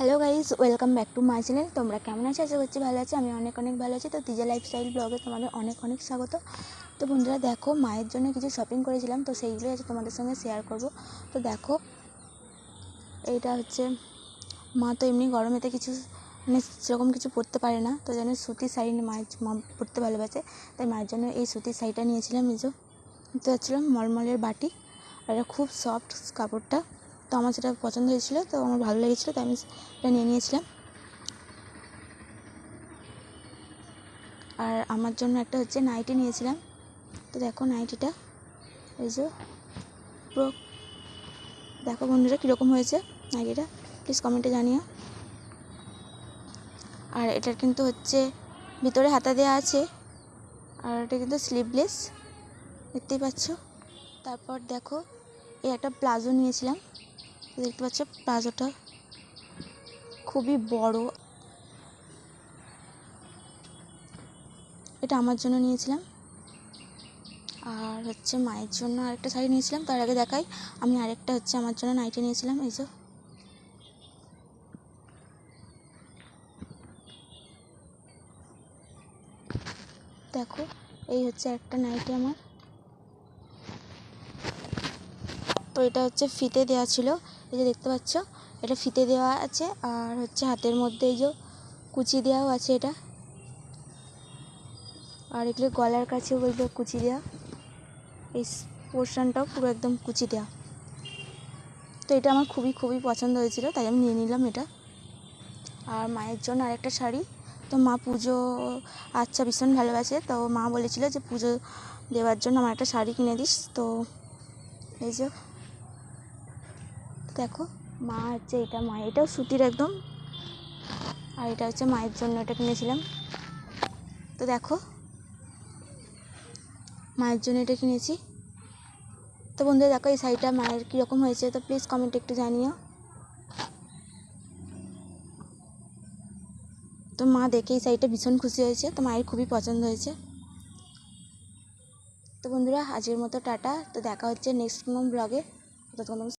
Hello guys, welcome back to my channel. তোমরা কেমন আছো? আশা করছি ভালো আছো। আমি অনেক ভালো আছি। তো তিজা লাইফস্টাইল ব্লগে তোমাদের অনেক স্বাগত। তো বন্ধুরা দেখো, মায়ের জন্য কিছু শপিং করেছিলাম, তো সেইগুলোই আজ তোমাদের সঙ্গে শেয়ার করব। তো দেখো, এইটা হচ্ছে মা তো এমনি গরমেতে কিছু মানে সেরকম কিছু পরতে পারে না, তো যেন সুতির শাড়ি মা পরতে ভালোবাসে, তাই মায়ের জন্য এই সুতির শাড়িটা নিয়েছিলাম। এই যে নিতে যাচ্ছিলাম মলমলের বাটি, আর এটা খুব সফট কাপড়টা। তো আমার সেটা পছন্দ হয়েছিলো, তো আমার ভালো লেগেছিলো, তাই আমি এটা নিয়ে নিয়েছিলাম। আর আমার জন্য একটা হচ্ছে নাইটি নিয়েছিলাম। তো দেখো নাইটিটা, এই যে পুরো দেখো বন্ধুরা কীরকম হয়েছে নাইটিটা, প্লিজ কমেন্টে জানিও। আর এটার কিন্তু হচ্ছে ভিতরে হাতা দেওয়া আছে, আর এটা কিন্তু স্লিভলেস, দেখতেই পাচ্ছ। তারপর দেখো, এই একটা প্লাজো নিয়েছিলাম, দেখতে পাচ্ছ প্লাজোটা খুবই বড়। এটা আমার জন্য নিয়েছিলাম। আর হচ্ছে মায়ের জন্য আরেকটা শাড়ি নিয়েছিলাম। তার আগে দেখাই, আমি আরেকটা হচ্ছে আমার জন্য নাইটি নিয়েছিলাম। এই যে দেখো, এই হচ্ছে একটা নাইটি আমার। তো এটা হচ্ছে ফিতে দেওয়া ছিল, এই যে দেখতে পাচ্ছ, এটা ফিতে দেওয়া আছে। আর হচ্ছে হাতের মধ্যে এই যে কুচি দেওয়াও আছে এটা, আর এগুলো গলার কাছেও বলবে কুচি দেওয়া, এই পোর্শনটাও পুরো একদম কুচি দেওয়া। তো এটা আমার খুবই পছন্দ হয়েছিল, তাই আমি নিয়ে নিলাম এটা। আর মায়ের জন্য আরেকটা শাড়ি। তো মা পুজো আচ্ছা ভীষণ ভালোবাসে, তো মা বলেছিল যে পুজো দেওয়ার জন্য আমার একটা শাড়ি কিনে দিস। তো এই যে দেখো, মা হচ্ছে এটা, মা এটাও সুতির একদম। আর এটা হচ্ছে মায়ের জন্য এটা কিনেছিলাম। তো দেখো, মায়ের জন্য এটা কিনেছি। তো বন্ধুরা দেখো, এই শাড়িটা মায়ের কীরকম হয়েছে, তো প্লিজ কমেন্টে একটু জানিও। তো মা দেখে এই শাড়িটা ভীষণ খুশি হয়েছে, তো মায়ের খুবই পছন্দ হয়েছে। তো বন্ধুরা আজকের মতো টাটা। তো দেখা হচ্ছে নেক্সট কোনো ব্লগে। ততক্ষণ